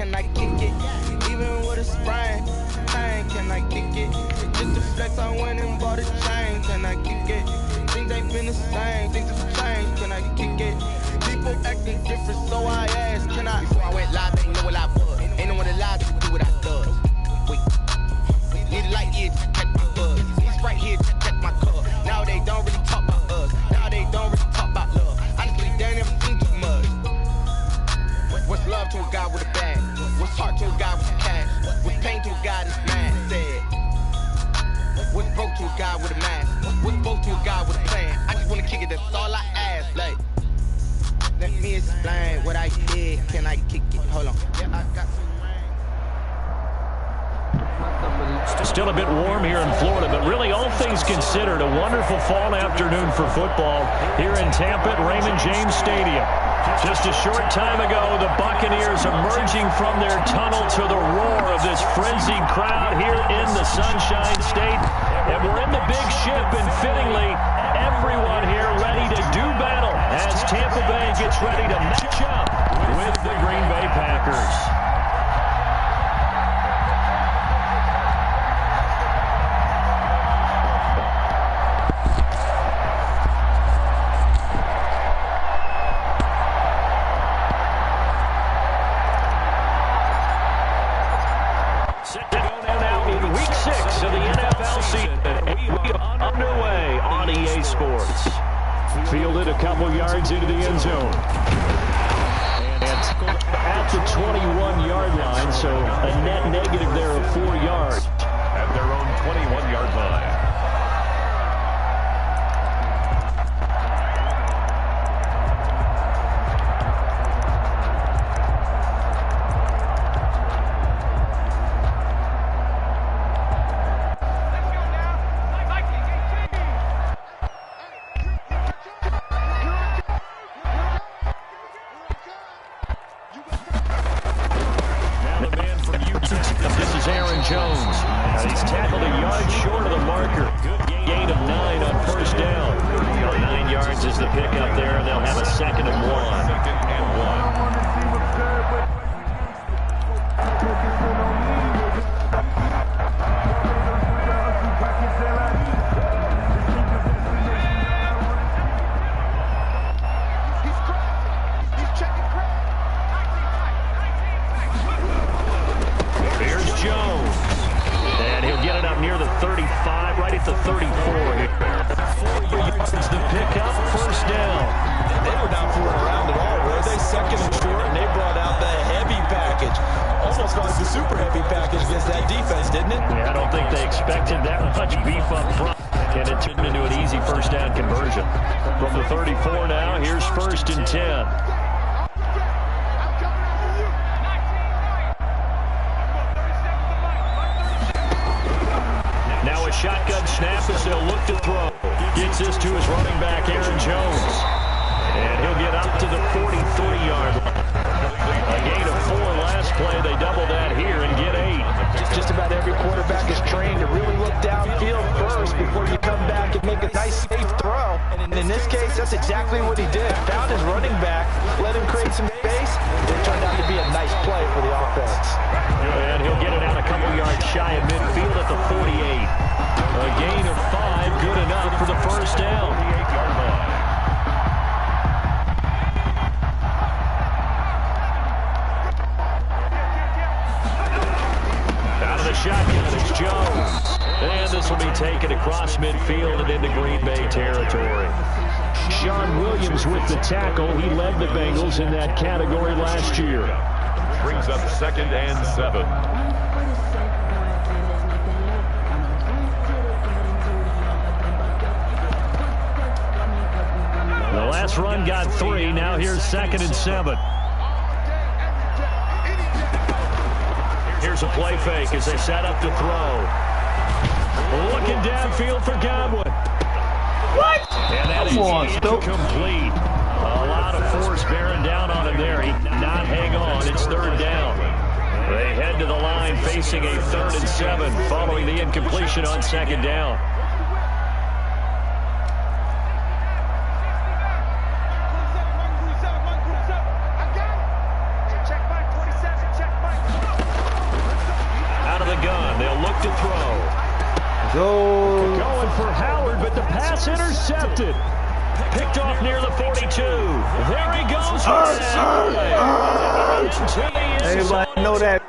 can I kick it? Even with a sprain, pain, can I kick it? Just to flex, I went and bought a chain, can I kick it? Things ain't been the same, things have changed, can I kick it? People acting different, so I asked, can I? Before I went live, they know what I was. Ain't no one alive to do what I does. Wait, need a light here to catch my buzz. He's right here to catch my cup. Now they don't really talk about us. Now they don't really talk about love. Honestly, they never seen too much. What's love to a guy with a bag? What's heart to a guy with cash? What's pain to a guy that's mad? Said. What's broke to a guy with a mask? What's broke to a guy with a plan? I just wanna kick it, that's all I ask. Like, let me explain what I did. Can I kick it? Hold on. Yeah, I got some. Still a bit warm here in Florida, but really, all things considered, a wonderful fall afternoon for football here in Tampa at Raymond James Stadium. Just a short time ago, the Buccaneers emerging from their tunnel to the roar of this frenzied crowd here in the Sunshine State. And we're in the big ship, and fittingly, everyone here ready to do battle as Tampa Bay gets ready to match up with the Green Bay Packers. Fielded a couple yards into the end zone. And at the 21-yard line, so a net negative there of 4 yards. At their own 21-yard line. He's tackled a yard short of the marker. Good gain of 9 on first down. 9 yards is the pickup there, and they'll have a 2nd and 1. Here's Jones. And he'll get it up near the 35, right at the 34 here. 4 yards is the pickup, first down. They were not fooling around at all, were they? 2nd and short, and they brought out the heavy package. Almost like the super heavy package against that defense, didn't it? Yeah, I don't think they expected that much beef up front. And it turned into an easy first down conversion. From the 34 now, here's 1st and 10. Now a shotgun snap as they'll look to throw. Gets this to his running back, Aaron Jones. And he'll get up to the 43-yard line. A gain of 4 last play. They double that here and get 8. Just about every quarterback is trained to really look downfield first before you come back and make a nice, safe throw. And in this case, that's exactly what he did. Found his running back, let him create some space. It turned out to be a nice play for the offense. And he'll get it out a couple yards shy of midfield at the 48. A gain of 5, good enough for the first down. Out of the shotgun, it's Jones. And this will be taken across midfield and into Green Bay territory. Sean Williams with the tackle. He led the Bengals in that category last year. Brings up 2nd and 7. The last run got 3. Now here's 2nd and 7. Here's a play fake as they set up to throw. Looking downfield for Godwin. What? And that is incomplete. A lot of force bearing down on him there. He did not hang on. It's 3rd down. They head to the line facing a 3rd and 7 following the incompletion on 2nd down. Go. Going for Howard, but the pass intercepted. Picked off near the 42. There he goes. Everybody know that.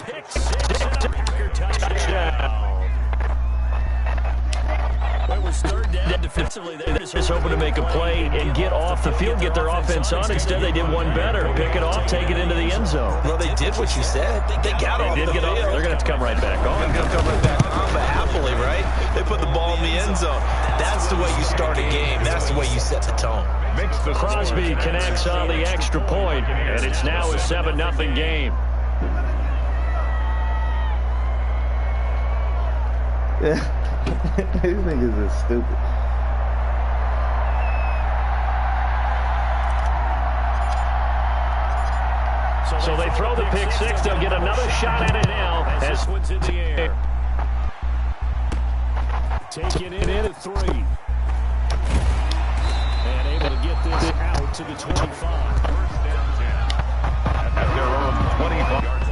It was third down defensively. They were just hoping to make a play and get off the field, get their offense on. Instead, they did one better. Pick it off, take it into the end zone. Well, they did what you said. They got off the field. They're going to have to come right back on. They're going to come right back on, but happily, right? They put the ball in the end zone. That's the way you start a game. That's the way you set the tone. Crosby connects on the extra point, and it's now a 7-0 game. Yeah. These niggas are stupid. So they throw the pick six. They'll get another shot at it now as one's in the air. Taking it in at 3. And able to get this out to the 25. At their own 25-yard line.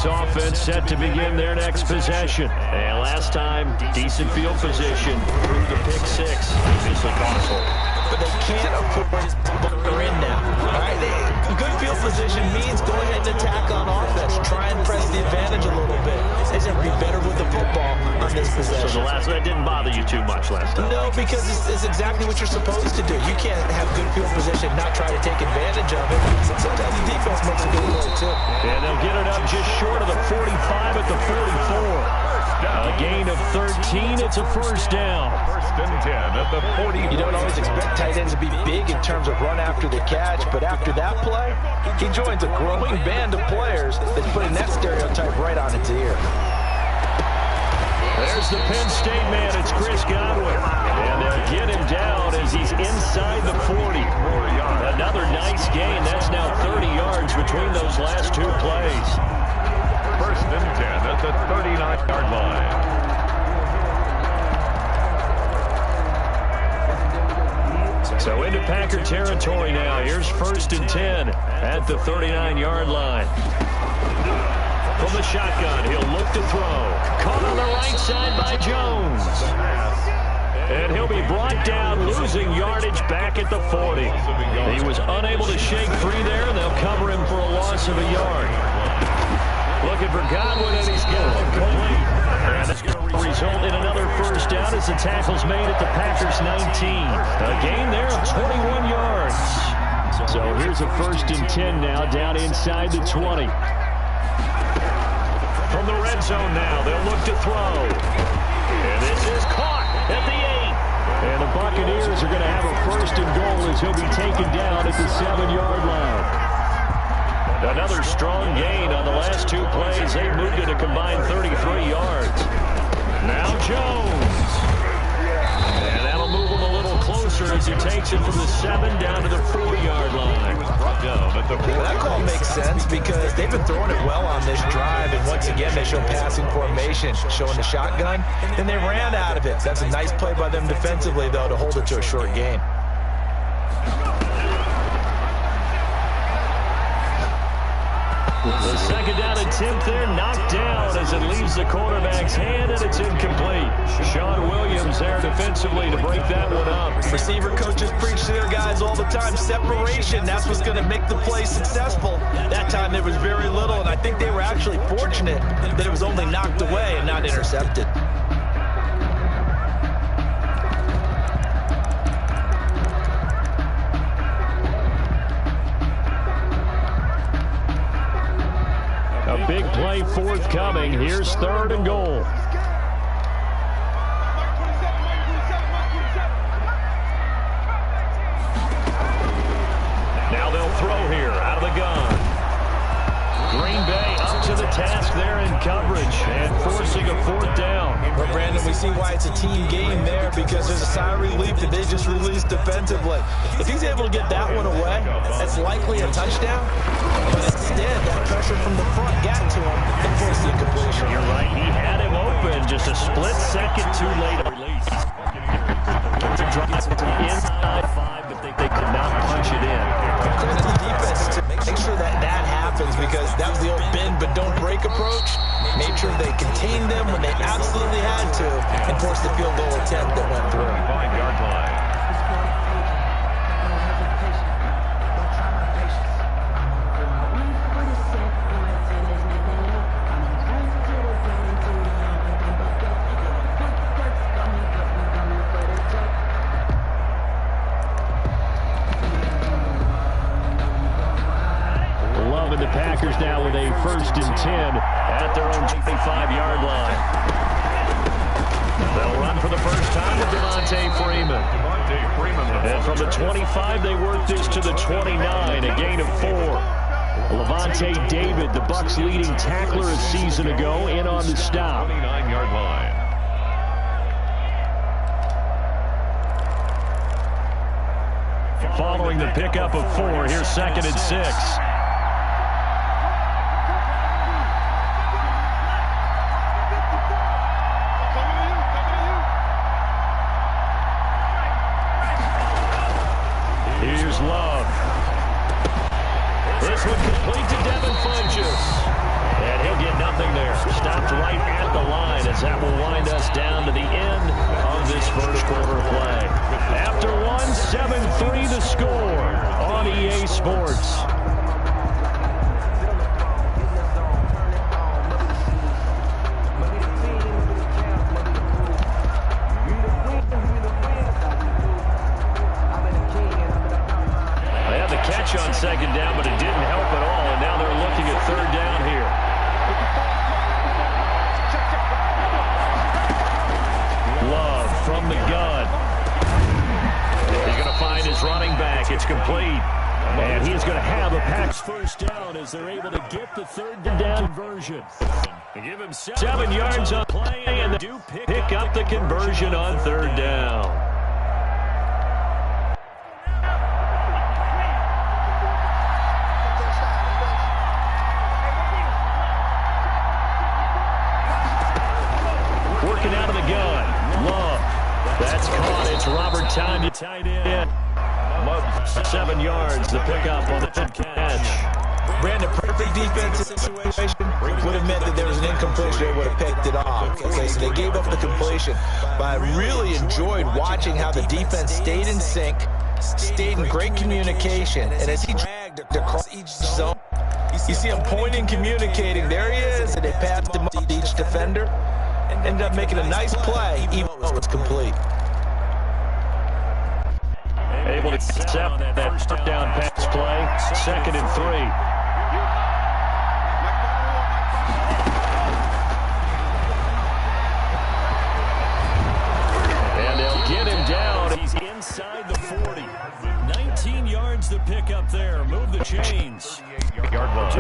Offense set to begin their next possession. And last time, decent field position through the pick six. Obviously costly. But they can't afford to bunker in now. All right? Good field position means go ahead and attack on offense. Try and press the advantage a little bit. They should be better with the football on this possession. So that didn't bother you too much last time? No, because it's exactly what you're supposed to do. You can't have good field position, not try to take advantage of it. Sometimes the defense makes a good play, too. And they'll get it up just short of the 45 at the 44. A gain of 13. It's a first down. First and 10 at the 40. You don't always expect tight ends to be big in terms of run after the catch, but after that play, he joins a growing band of players that's putting that stereotype right on its ear. There's the Penn State man. It's Chris Godwin. And they'll get him down as he's inside the 40. Another nice gain. That's now 30 yards between those last two plays. First and 10 at the 39-yard line. So into Packer territory now. Here's first and 10 at the 39-yard line. From the shotgun, he'll look to throw. Caught on the right side by Jones. And he'll be brought down, losing yardage back at the 40. He was unable to shake free there, and they'll cover him for a loss of a yard. Looking for Godwin, and he's got it complete. And it's going to result in another first down as the tackle's made at the Packers' 19. A gain there of 21 yards. So here's a first and 10 now, down inside the 20. From the red zone now, they'll look to throw. And this is caught at the 8. And the Buccaneers are going to have a first and goal as he'll be taken down at the 7-yard line. Another strong gain on the last two plays. They moved it a combined 33 yards. Now Jones. And that'll move him a little closer as he takes it from the 7 down to the 4-yard line. That call makes sense because they've been throwing it well on this drive, and once again they show passing formation, showing the shotgun, and they ran out of it. That's a nice play by them defensively, though, to hold it to a short gain. The second down attempt there knocked down as it leaves the quarterback's hand, and it's incomplete. Sean Williams there defensively to break that one up. Receiver coaches preach to their guys all the time. Separation, that's what's going to make the play successful. That time there was very little, and I think they were actually fortunate that it was only knocked away and not intercepted. A big play forthcoming. Here's third and goal. Now they'll throw here out of the gun. Green Bay up to the task there in coverage and forcing a fourth down. Well, Brandon, we see why it's a team game there, because there's a sigh of relief that they just released defensively. If he's able to get that one away, that's likely a touchdown. But instead, that pressure from the front got to him and forced the incompletion. You're right. He had him open. Just a split second too late. Inside 5, but they could not punch it in. Credit the defense to make sure that happens, because that was the old bend but don't break approach. Made sure they contained them when they absolutely had to and forced the field goal attempt that went through. 5-yard line. The Packers now with a 1st and 10 at their own 25-yard line. They'll run for the first time with Devontae Freeman. And from the 25, they work this to the 29, a gain of 4. Levante David, the Bucs' leading tackler a season ago, in on the stop. 29-yard line. Following the pickup of 4, here's 2nd and 6. Here's Love. This one complete to Devin Funchess. And he'll get nothing there. Stopped right at the line, as that will wind us down to the end of this first quarter play. After 7-3 the score on EA Sports. On 2nd down, but it didn't help at all, and now they're looking at 3rd down here. Love from the gun. He's going to find his running back. It's complete, and he's going to have a Packs 1st down as they're able to get the 3rd down conversion. Give him 7 yards on play, and they do pick up the conversion on 3rd down. Out of the gun. Love. That's caught. It's Robert Tanya tight end. Love 7 yards. The pickup on the catch. Brandon, perfect defensive situation would have meant that there was an incompletion. They would have picked it off. Okay, so they gave up the completion. But I really enjoyed watching how the defense stayed in sync, stayed in great communication. And as he dragged across each zone, you see him pointing, communicating. There he is. And they passed him up to each defender. Ended up making a nice play, even though it's complete. Able to accept that first down pass play. 2nd and 3. And they'll get him down. He's inside the 40. 19 yards to pick up there. Move the chains.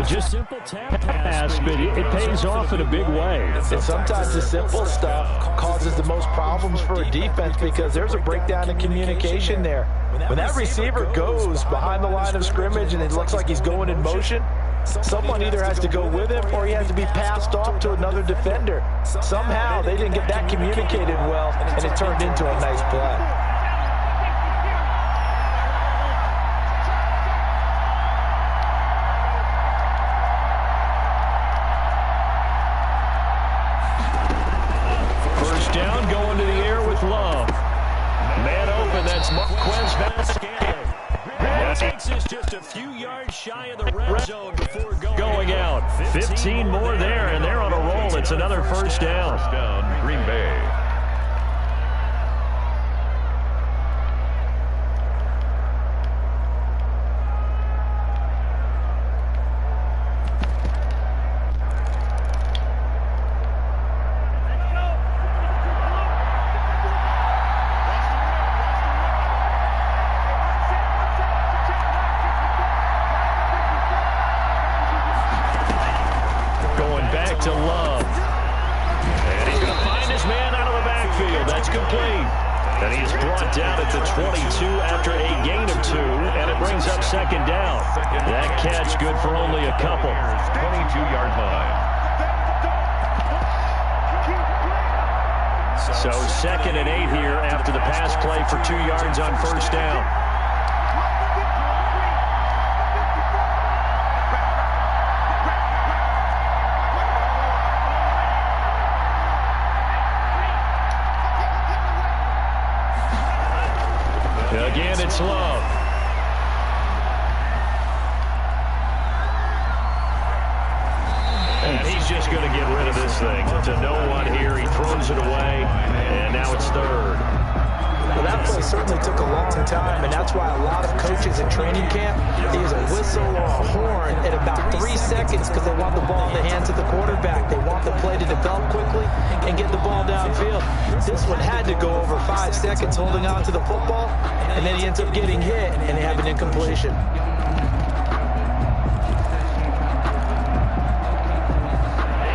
Just simple tap pass, but it pays off in a big way. And sometimes the simple stuff causes the most problems for a defense, because there's a breakdown in communication there. When that receiver goes behind the line of scrimmage and it looks like he's going in motion, someone either has to go with him or he has to be passed off to another defender. Somehow they didn't get that communicated well, and it turned into a nice play. Down, going to the air with Love. Man open, that's Marquez Vazquez. That takes us just a few yards shy of the red zone before going out. 15 more there, and they're on a roll. It's another 1st down. 1st down, Green Bay. To Love. And he's going to find his his man out of the backfield. That's complete. And he is brought down at the 22 after a gain of 2, and it brings up second down. That catch good for only a couple. 22-yard line. So 2nd and 8 here after the pass play for 2 yards on first down. Again, it's Love. And he's just going to get rid of this thing. To no one here. He throws it away, and now it's 3rd. Well, that play certainly took a long time, and that's why a lot of coaches in training camp use a whistle or a horn at about 3 seconds because they want the ball in the hands of the quarterback. They want the play to develop quickly and get the ball downfield. This one had to go over 5 seconds holding on to the football, and then he ends up getting hit, and they have an incompletion.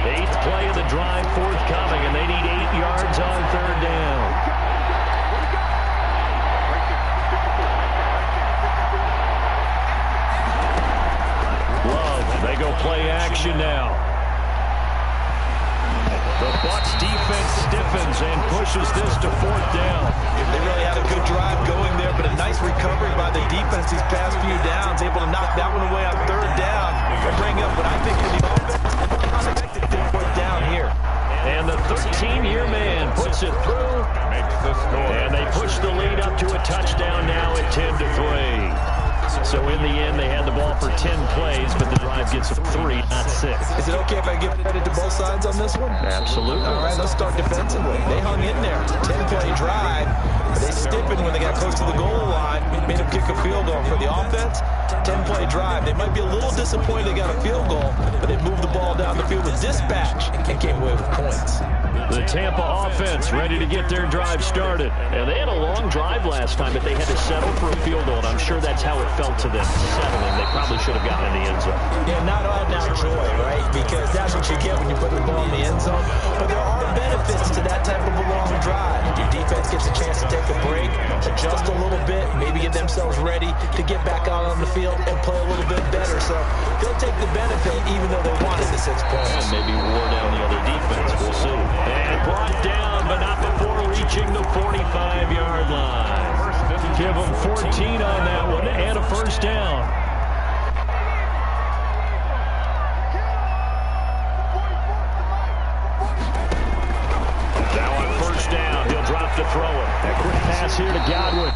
Eighth play of the drive forthcoming, and they need 8 yards on 3rd down. They go play action now. The Bucs defense stiffens and pushes this to 4th down. They really had a good drive going there, but a nice recovery by the defense these past few downs, able to knock that one away on 3rd down and bring up what I think is the unexpected 4th down here. And the 13-year man puts it through, Makes the score. and they push the lead up to a touchdown now at 10-3. So in the end, they had the ball for 10 plays, but the drive gets 3, not 6. Is it okay if I give credit to both sides on this one? Absolutely. All right, let's start defensively. They hung in there. It's a 10-play drive. They stiffened when they got close to the goal line, made them kick a field goal. For the offense, 10-play drive. They might be a little disappointed they got a field goal, but they moved the ball down the field with dispatch and came away with points. The Tampa offense ready to get their drive started. And they had a long drive last time, but they had to settle for a field goal, and I'm sure that's how it felt to them, settling. They probably should have gotten in the end zone. Yeah, not all now joy, right? Because that's what you get when you put the ball in the end zone. But there are benefits to that type of a long drive. Your defense gets a chance to take a break, adjust a little bit, maybe get themselves ready to get back out on the field and play a little bit better. So they'll take the benefit even though they wanted the 6 points. And maybe wore down the other defense. We'll see. And brought down, but not before reaching the 45-yard line. Give them 14 on that one and a first down. Now on first down, he'll drop to throw it. A quick pass here to Godwin.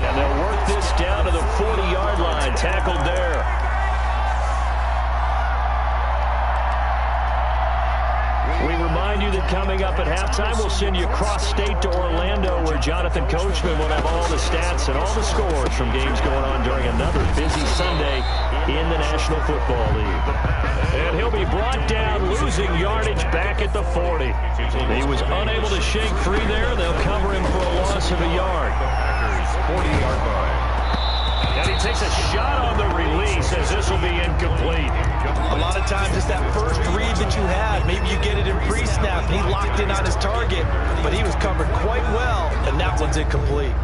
And they'll work this down to the 40-yard line. Tackled there. We remind you that coming up at halftime, we'll send you cross-state to Orlando, where Jonathan Coachman will have all the stats and all the scores from games going on during another busy Sunday in the National Football League. And he'll be brought down, losing yardage back at the 40. He was unable to shake free there. They'll cover him for a loss of a yard. 40-yard line. And he takes a shot on the release as this will be incomplete. A lot of times it's that first read that you had. Maybe you get it in pre-snap. He locked in on his target, but he was covered quite well, and that one's incomplete.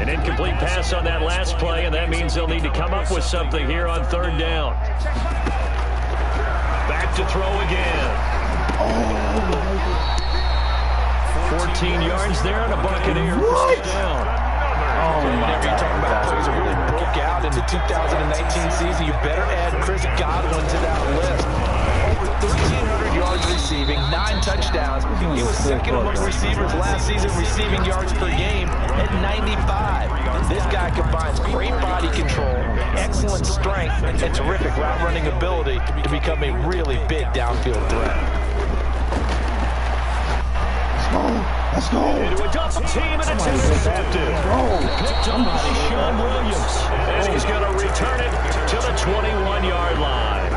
An incomplete pass on that last play, and that means they'll need to come up with something here on 3rd down. Back to throw again. 14 yards there and a Buccaneer first down. Whenever you talk about players that really broke out in the 2019 season, you better add Chris Godwin to that list. Over 1,300 yards receiving, 9 touchdowns. He was second among receivers last season receiving yards per game at 95. This guy combines great body control, excellent strength, and terrific route running ability to become a really big downfield threat. Let's go. Into a double team, and it's intercepted. Picked up by Sean Williams. And he's going to return it to the 21-yard line.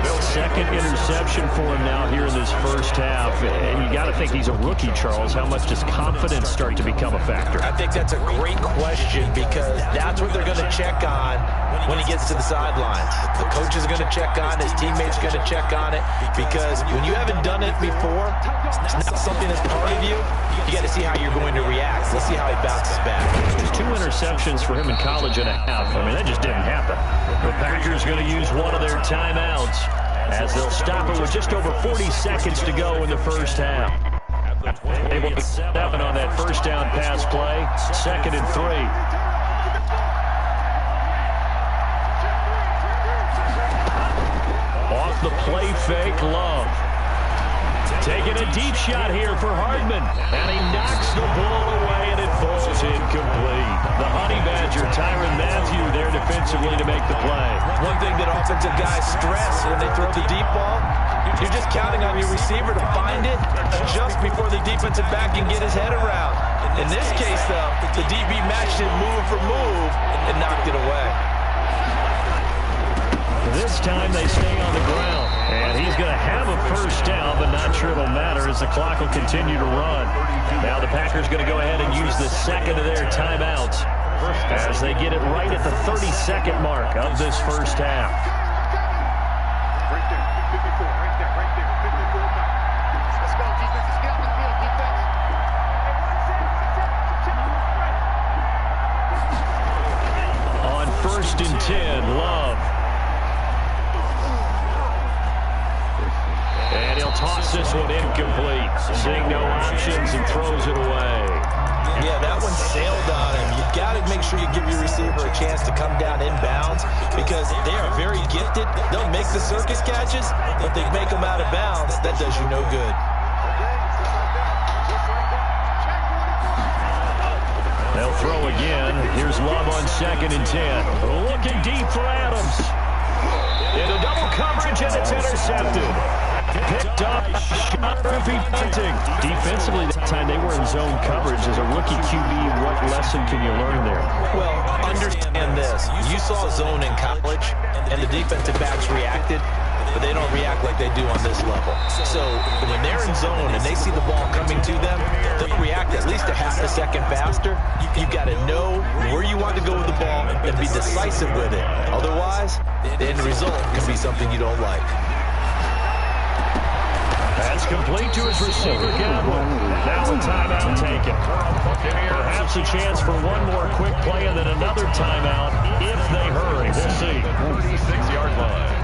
They'll second interception for him now here in this first half. And you got to think he's a rookie, Charles. How much does confidence start to become a factor? I think that's a great question because that's what they're going to check on when he gets to the sidelines. The coach is going to check on, his teammates are going to check on it, because when you haven't done it before, it's not something that's part of you. You got to see how you're going to react. Let's see how he bounces back. 2 interceptions for him in college and a half. I mean, that just didn't happen. The Packers going to use one of their timeouts as they'll stop it with just over 40 seconds to go in the first half. Able to 7 on that first down pass play. 2nd and 3. Off the play fake, Love. Taking a deep shot here for Hardman. And he knocks the ball away, and it falls incomplete. The Honey Badger, Tyrann Mathieu, there defensively to make the play. One thing that offensive guys stress when they throw the deep ball, you're just counting on your receiver to find it, adjust before the defensive back can get his head around. In this case, though, the DB matched it move for move and knocked it away. This time they stay on the ground, and he's going to have a first down, but not sure it'll matter as the clock will continue to run. Now the Packers going to go ahead and use the second of their timeouts as they get it right at the 30-second mark of this first half. Right there, 54, right there, 54 miles. Let's go, defense. Let's get on the field, defense. On 1st and 10, Love. And he'll toss this one incomplete. Seeing no options and throws it away. Yeah, that one sailed on him. You've got to make sure you give your receiver a chance to come down inbounds because they are very gifted. They'll make the circus catches, but they make them out of bounds. That does you no good. They'll throw again. Here's Love on 2nd and 10. Looking deep for Adams. Into double coverage, and it's intercepted. Picked up, shot repeat punting. Defensively, that time they were in zone coverage. As a rookie QB, what lesson can you learn there? Well, understand this. You saw zone in college, and the defensive backs reacted, but they don't react like they do on this level. So when they're in zone and they see the ball coming to them, they'll react at least a half a second faster. You've got to know where you want to go with the ball and be decisive with it. Otherwise, the end result can be something you don't like. That's complete to his receiver, Godwin. Now a timeout taken. Perhaps a chance for one more quick play and then another timeout if they hurry. We'll see. 46-yard line.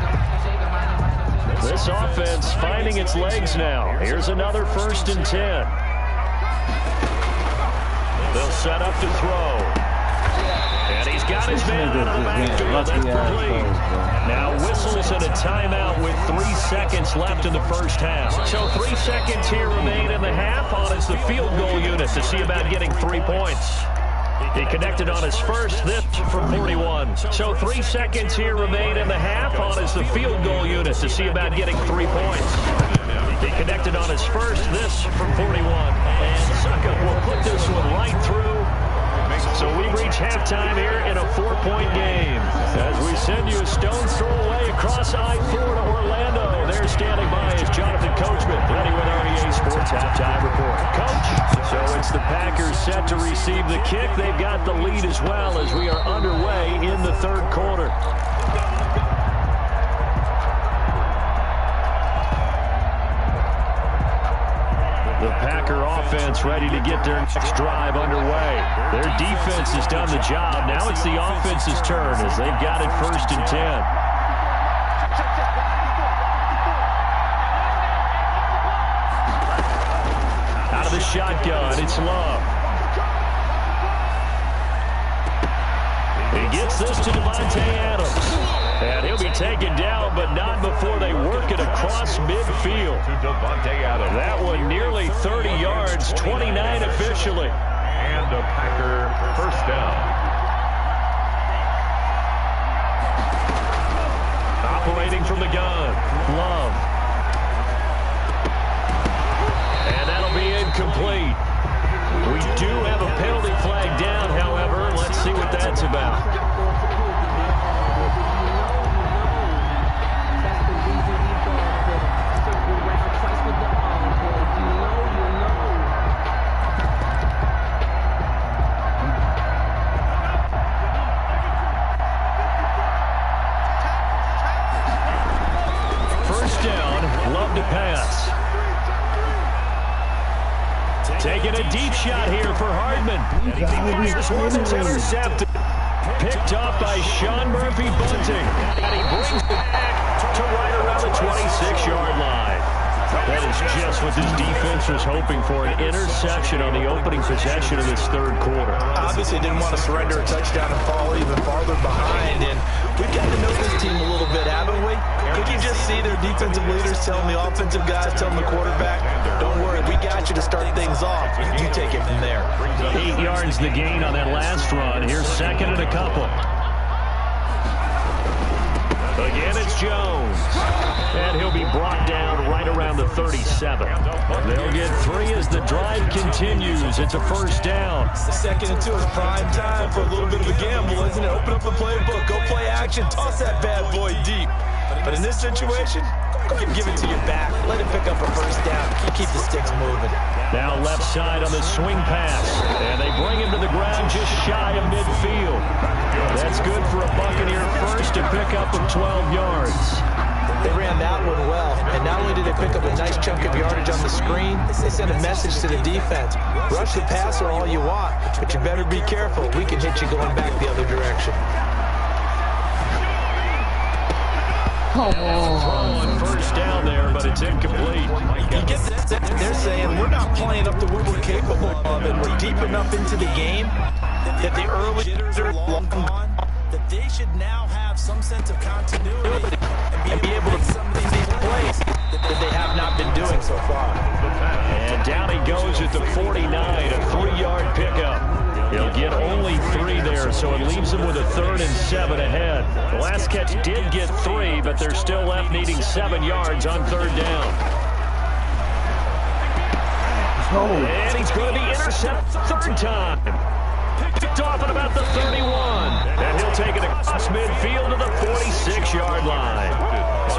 This offense finding its legs now. Here's another 1st and 10. They'll set up to throw. And he's got his man out of the backfield. That's complete. Now whistles and a timeout with 3 seconds left in the first half. So 3 seconds here remain in the half on as the field goal unit to see about getting 3 points. He connected on his first, this from 41. So 3 seconds here remain in the half on as the field goal unit to see about getting 3 points. He connected on his first, this from 41. And Suckup will put this one right through. So we reach halftime here in a 4-point game. As we send you a stone's throw away across I-4 to Orlando. There standing by is Jonathan Coachman, ready with REA Sports Halftime Report. Coach, so it's the Packers set to receive the kick. They've got the lead as well as we are underway in the 3rd quarter. The Packer offense ready to get their next drive underway. Their defense has done the job. Now it's the offense's turn as they've got it 1st and 10. Out of the shotgun, it's Love. He gets this to Devontae Adams. And he'll be taken down, but not before they work it across midfield. To Devontae Adams. That one nearly 30 yards, 29 officially. And a Packer first down. Operating from the gun, Love. And that'll be incomplete. We do have a penalty flag down, however. Let's see what that's about. deep shot here for Hardman. This wasn't intercepted. Picked off by Sean Murphy-Bunting. And he brings it back to right around the 26-yard line. That is just what this defense was hoping for, an interception on the opening possession of this third quarter. Obviously didn't want to surrender a touchdown and fall even farther behind, and we've got to know this team a little bit, haven't we? Could you just see their defensive leaders telling the offensive guys, telling the quarterback, don't worry, we got you to start things off. You take it from there. 8 yards the gain on that last run. Here's second and a couple. Again, it's Jones. And he'll be brought down right around the 37. They'll get 3 as the drive continues. It's a first down. Second and 2 is prime time for a little bit of a gamble, isn't it? Open up the playbook, go play action, toss that bad boy deep. But in this situation, go ahead and give it to your back. Let it pick up a first down. Keep the sticks moving. Now left side on the swing pass. And they bring him to the ground just shy of midfield. That's good for a Buccaneer first to pick up of 12 yards. They ran that one well, and not only did they pick up a nice chunk of yardage on the screen, they sent a message to the defense. Rush the passer all you want, but you better be careful. We can hit you going back the other direction. Oh, first down there, but it's incomplete. They're saying we're not playing up to what we're capable of, and we're deep enough into the game that the early jitters are long gone, that they should now have some sense of continuity and be able to make some of these plays that they have not been doing so far. And down he goes at the 49, a 3-yard pickup. He'll get only 3 there, so it leaves him with a 3rd and 7 ahead. The last catch did get 3, but they're still left needing 7 yards on 3rd down. And he's going to be intercepted 3rd time. Picked off at about the 31. And he'll take it across midfield to the 46-yard line.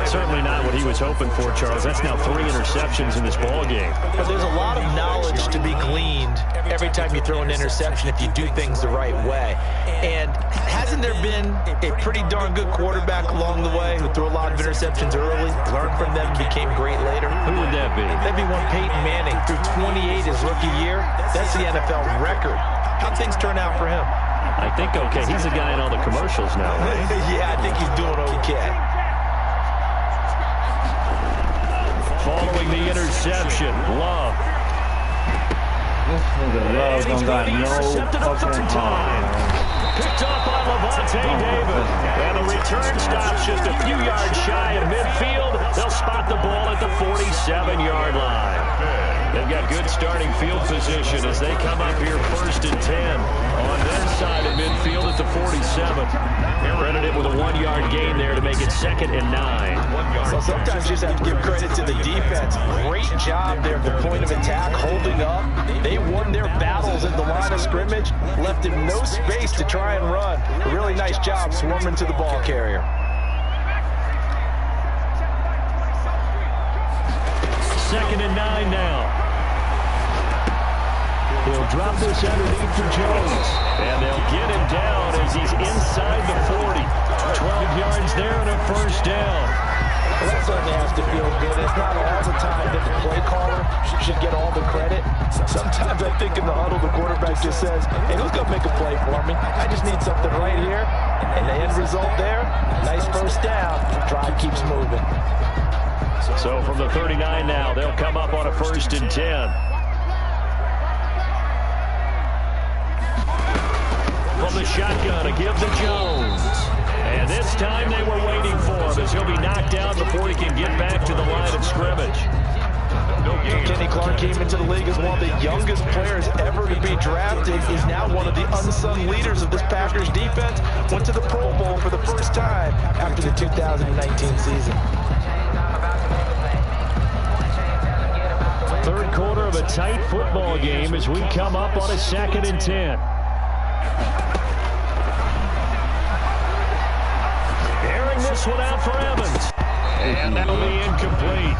Certainly not what he was hoping for, Charles. That's now 3 interceptions in this ball game. But there's a lot of knowledge to be gleaned every time you throw an interception if you do things the right way. And hasn't there been a pretty darn good quarterback along the way who threw a lot of interceptions early, learned from them, and became great later? Who would that be? That'd be one Peyton Manning. Threw 28 his rookie year. That's the NFL record. How'd things turn out for him? I think okay. He's a guy in all the commercials now, right? Yeah, I think he's doing okay. Following the interception, Love. This nigga Love don't got no fucking time. Picked up by Levante David. And the return stops just a few yards shy of midfield. They'll spot the ball at the 47-yard line. They've got good starting field position as they come up here 1st and 10 on their side of midfield at the 47. Credited with a 1-yard gain there to make it 2nd and 9. So sometimes you just have to give credit to the defense. Great job there at the point of attack, holding up. They won their battles at the line of scrimmage, left him no space to try and run. A really nice job swarming to the ball carrier. 2nd and 9 now. He'll drop this underneath for Jones. And they'll get him down as he's inside the 40. 12 yards there and a first down. Well, that certainly has to feel good. It's not all the time that the play caller should get all the credit. Sometimes I think in the huddle, the quarterback just says, hey, who's going to make a play for me? I just need something right here. And the end result there, nice first down. Drive keeps moving. So from the 39 now, they'll come up on a 1st and 10. From the shotgun, a give to Jones. And this time they were waiting for him as he'll be knocked down before he can get back to the line of scrimmage. Kenny Clark came into the league as one of the youngest players ever to be drafted. He's now one of the unsung leaders of this Packers defense. Went to the Pro Bowl for the first time after the 2019 season. Third quarter of a tight football game as we come up on a 2nd and 10. Airing this one out for Evans. And that'll be incomplete.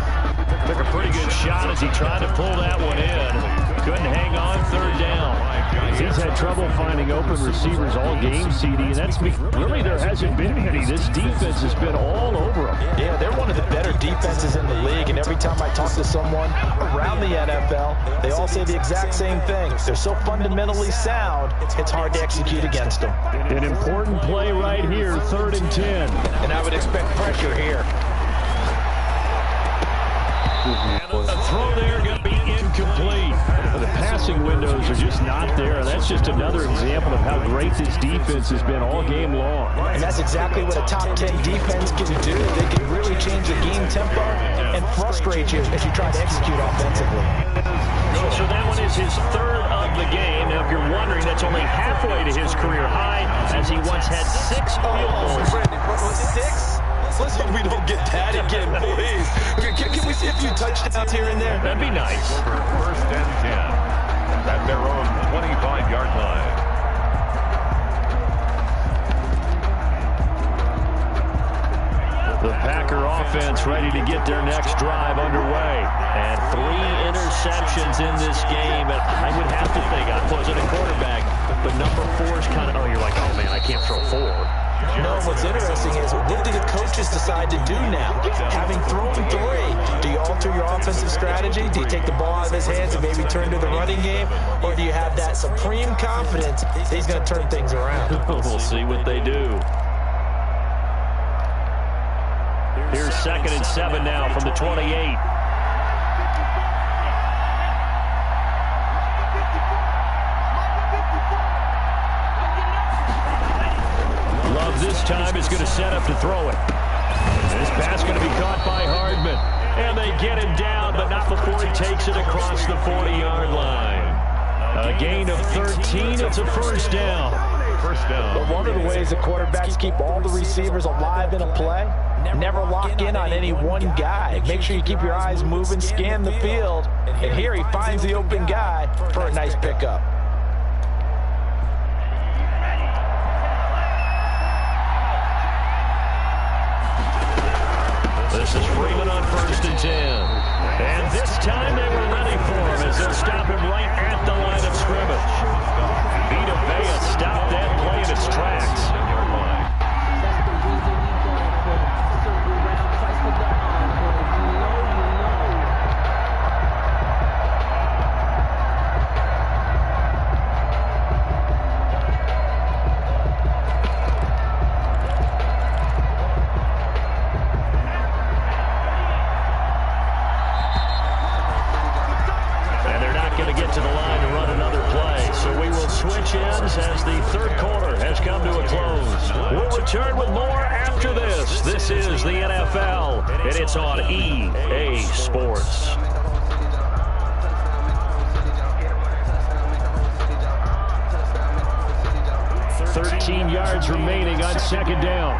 Took a pretty good shot as he tried to pull that one in. Couldn't hang on 3rd down. He's had trouble finding open receivers all game, CD, and that's really there hasn't been any. This defense has been all over them. Yeah, they're one of the better defenses in the league, and every time I talk to someone around the NFL, they all say the exact same thing. They're so fundamentally sound, it's hard to execute against them. An important play right here, 3rd and 10. And I would expect pressure here. And the throw there going to be incomplete. The passing windows are just not there. That's just another example of how great this defense has been all game long. And that's exactly what a top 10 defense can do. They can really change the game tempo and frustrate you as you try to execute offensively. So that one is his 3rd of the game. Now, if you're wondering, that's only halfway to his career high, as he once had 6 field goals. 6? Let's hope we don't get that again, please. Can we see a few touchdowns here and there? That'd be nice. 1st and 10 at their own 25-yard line. The Packer offense ready to get their next drive underway. And 3 interceptions in this game. And I would have to think, I wasn't a quarterback, but number 4 is kind of, oh, you're like, oh, man, I can't throw 4. No, what's interesting is, what do the coaches decide to do now? Having thrown 3, do you alter your offensive strategy? Do you take the ball out of his hands and maybe turn to the running game? Or do you have that supreme confidence that he's going to turn things around? We'll see what they do. Here's 2nd and 7 now from the 28. This time is going to set up to throw it. This pass going to be caught by Hardman. And they get him down, but not before he takes it across the 40-yard line. A gain of 13. It's a 1st down. Well, one of the ways that quarterbacks keep all the receivers alive in a play, never lock in on any one guy. Make sure you keep your eyes moving, scan the field, and here he finds the open guy for a nice pickup. This is Freeman on 1st and 10. And this time they were ready for him as they'll stop him right at the line of scrimmage. Vita Vea stopped that play in its tracks. As the 3rd quarter has come to a close. We'll return with more after this. This is the NFL, and it's on EA Sports. 13 yards remaining on 2nd down.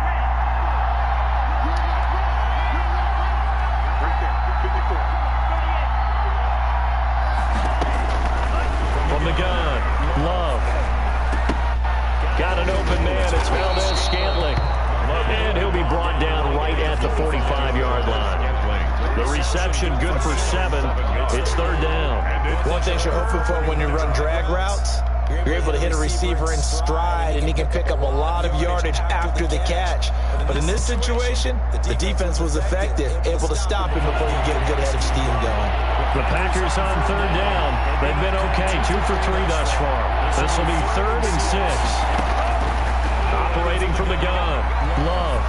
From the gun, Love. Got an open man. It's Valdez-Scantling. And he'll be brought down right at the 45-yard line. The reception good for 7. It's 3rd down. One thing you're hoping for when you run drag routes, you're able to hit a receiver in stride, and he can pick up a lot of yardage after the catch. But in this situation, the defense was effective, able to stop him before you get a good head of steam going. The Packers on 3rd down. They've been okay, 2 for 3 thus far. This will be 3rd and 6. Operating from the gun, Love.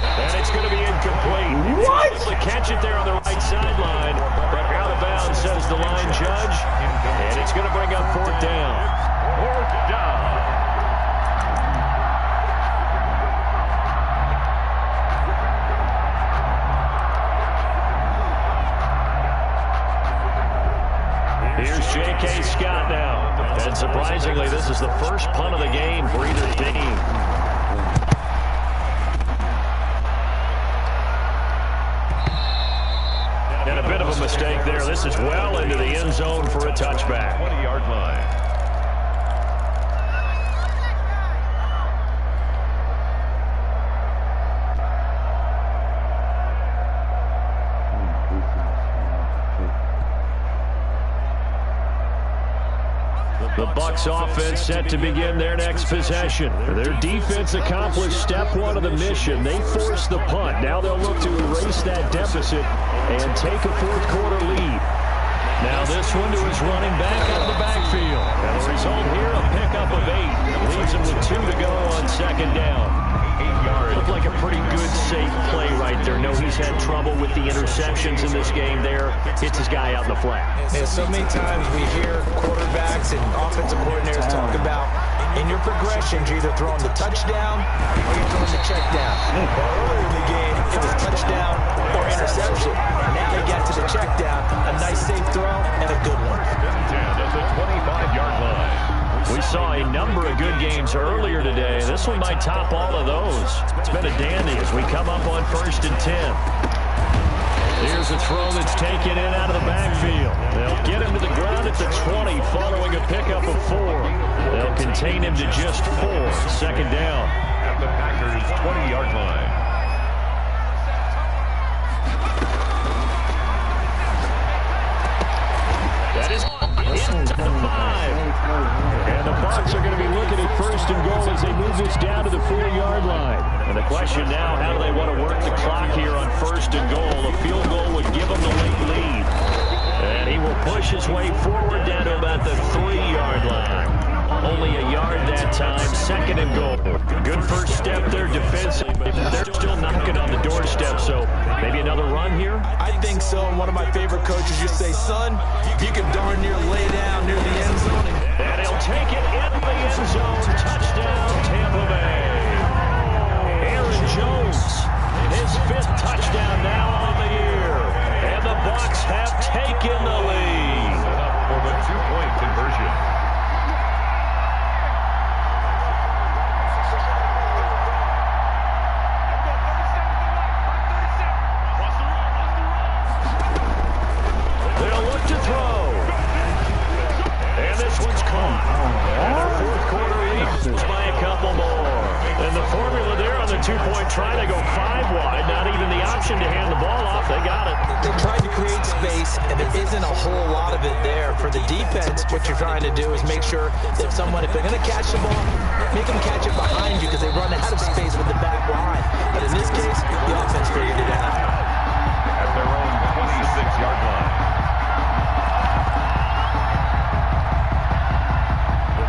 And it's going to be incomplete. What? He's able to catch it there on the right sideline, but out of bounds, says the line judge. And it's going to bring up 4th down. 4th down. Here's J.K. Scott now. And surprisingly, this is the first punt of the game for either team. And a bit of a mistake there. This is well into the end zone for a touchback. 20-yard line. The Bucs offense set to begin their next possession. Their defense accomplished step one of the mission. They forced the punt. Now they'll look to erase that deficit and take a fourth-quarter lead. Now this one to his running back out of the backfield. And the result here, a pickup of 8. Leaves him with 2 to go on second down. 8 yards. Looked like a pretty good, safe play right there. No, he's had trouble with the interceptions in this game there. Hits his guy out in the flat. Yeah, so many times we hear quarterbacks and offensive coordinators talk about in your progressions, you're either throwing the touchdown or you're throwing the check down. Well, earlier in the game, it was touchdown or interception. Now they got to the check down, a nice safe throw, and a good one. 10 at the 25-yard line. We saw a number of good games earlier today. This one might top all of those. It's been a dandy as we come up on 1st and 10. Here's a throw that's taken in out of the backfield. They'll get him to the ground at the 20 following a pickup of 4. They'll contain him to just 4. Second down. At the Packers' 20-yard line. That is into the 5. And the Bucs are going to be looking at 1st and goal as they move this down to the 4-yard line. And the question now, how do they want to work the clock here on 1st and goal? A field goal would give them the late lead. And he will push his way forward down to about the 3-yard line. Only a yard that time. 2nd and goal. Good first step there defensively. They're still knocking on the doorstep, so maybe another run here? I think so. And one of my favorite coaches used to say, son, you can darn near lay down near the end zone. And he'll take it in the end zone. Touchdown, Tampa Bay. Aaron Jones, his 5th touchdown now on the year. And the Bucs have taken the lead. For the 2-point conversion. They'll look to throw. And this one's caught. And their fourth-quarter lead by a couple more. And the formula there on the 2-point try, they go 5 wide. Not even the option to hand the ball off. They got it. They tried to create space, and there isn't a whole lot of it there. For the defense, what you're trying to do is make sure that if they're going to catch the ball, make them catch it behind you because they run out of space with the back line. But in this case, the offense figured it out. At their own 26-yard line.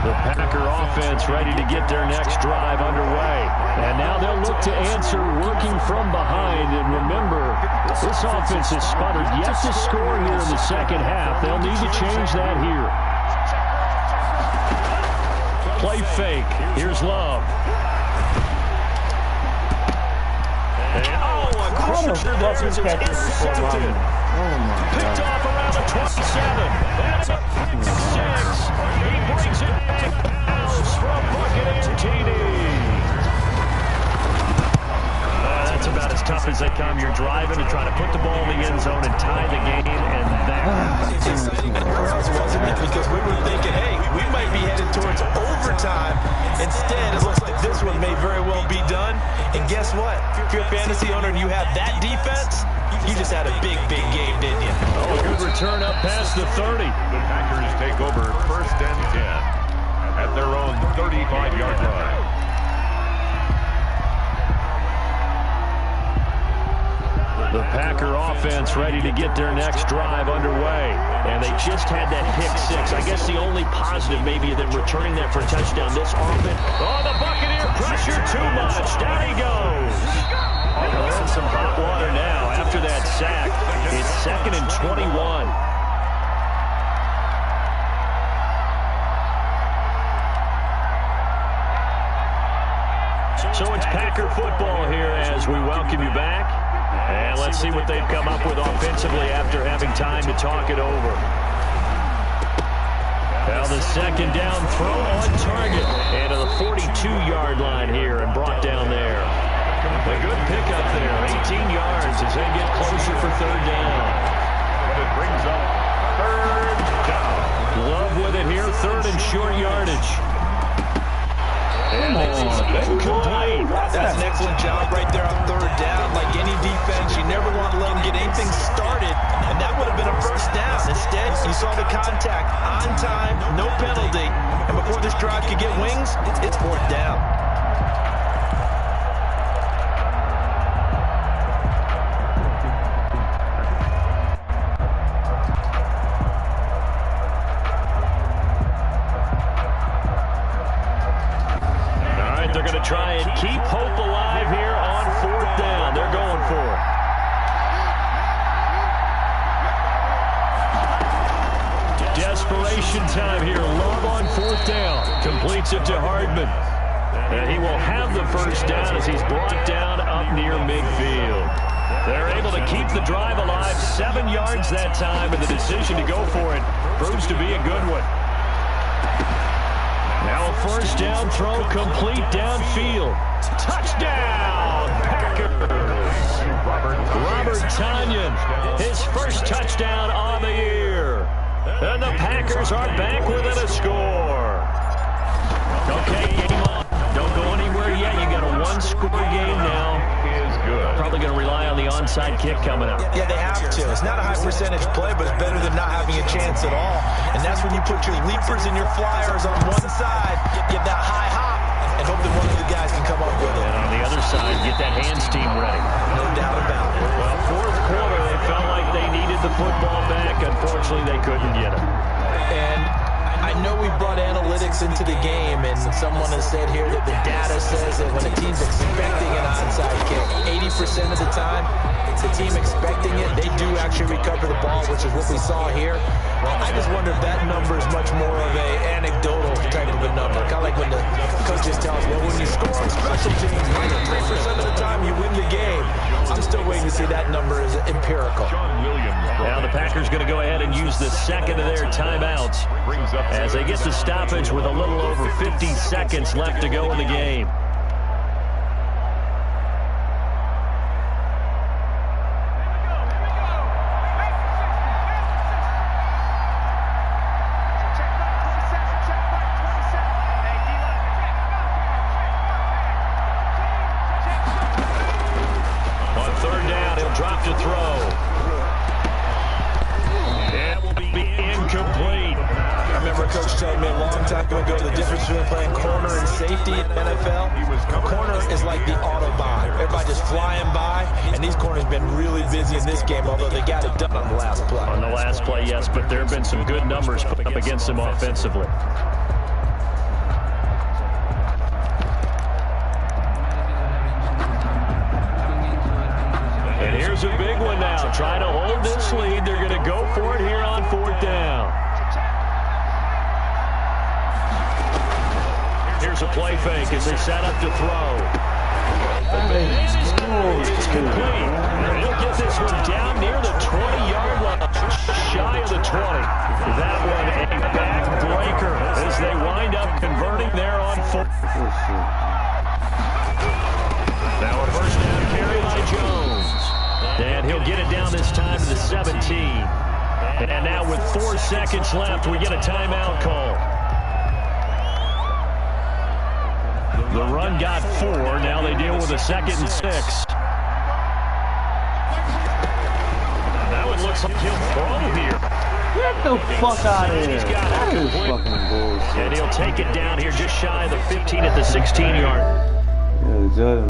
The Packer offense ready to get their next drive underway. And now they'll look to answer working from behind. And remember, this offense has sputtered yet to score here in the second half. They'll need to change that here. Play fake. Here's Love. And, a crusher there is intercepted. Picked off around the 27. That's a 6. He brings it back house for a bucket and TD. That's about as tough as they come. You're driving to try to put the ball in the end zone and tie the game, and that. Exciting for us, wasn't it? Because we were thinking, hey, we might be headed towards overtime. Instead, it looks like this one may very well be done. And guess what? If you're a fantasy owner and you have that defense, you just had a big, big game, didn't you? Oh, a good return up past the 30. The Packers take over 1st and 10 at their own 35-yard line. The Packer offense ready to get their next drive underway. And they just had that pick 6. I guess the only positive maybe than returning that for a touchdown. This offense. Oh, the Buccaneer pressure too much. Down he goes. They're in some hot water now after that sack. It's 2nd and 21. So it's Packer football here as we welcome you back. And let's see what they've come up with offensively after having time to talk it over. Now the 2nd down throw on target. And to the 42-yard line here and brought down there. A good pickup there, 18 yards as they get closer for 3rd down. It brings up 3rd down. Love with it here, 3rd and short yardage. And it's incomplete. That's an excellent job right there on 3rd down. Like any defense, you never want to let them get anything started, and that would have been a 1st down. Instead, you saw the contact on time, no penalty, this drive could get wings, it's fourth down. All right, they're going to try and keep hope alive here on fourth down. They're going for it. Desperation time here. Love on fourth down. Completes it to Hardman. And he will have the first down as he's brought down up near midfield. They're able to keep the drive alive. 7 yards that time, and the decision to go for it proves to be a good one. Now a first down throw complete downfield. Touchdown, Packers. Robert Tonyan, his first touchdown on the year. And the Packers are back within a score. Okay, game on. Don't go anywhere yet. You got a one-score game now. Is good. Probably going to rely on the onside kick coming up. Yeah, they have to. It's not a high percentage play, but it's better than not having a chance at all. And that's when you put your leapers and your flyers on one side, get that high hop, and hope that one of the guys can come up with it. And on the other side, get that hands team ready. No doubt about it. Well, fourth quarter, they felt like they needed the football back. Unfortunately, they couldn't get it. And I know we brought analytics into the game, and someone has said here that the data says that when a team's expecting an onside kick, 80% of the time, it's the team expecting it. They do actually recover the ball, which is what we saw here. Well, I just wonder if that number is much more of a anecdotal type of a number. Kind of like when the coaches tell us, well, when you score on special teams, 93% of the time you win the game. I'm still waiting to see that number is empirical. Now the Packers going to go ahead and use the second of their timeouts as they get the stoppage with a little over 50 seconds left to go in the game. On third down, he'll drop to throw. It will be incomplete. I remember a coach telling me a long time ago the difference between playing corner and safety in the NFL. Corner is like the Autobahn. Everybody just flying by, and these corners have been really busy in this game, although they got it done on the last play. On the last play, yes, but there have been some good numbers put up against them offensively. And here's a big one now. Trying to hold this lead. They're going to go for it here on fourth down. Here's a play fake as they set up to throw. It's complete. He'll get this one down near the 20-yard line, shy of the 20. That one a backbreaker as they wind up converting there on fourth. Now a first down carry by Jones. And he'll get it down this time to the 17. And now with 4 seconds left, we get a timeout call. The run got 4. Now they deal with a 2nd and 6. That one looks like he'll throw here. Get the fuck out of here. That is fucking bullshit. And he'll take it down here just shy of the 15 at the 16-yard. Yeah,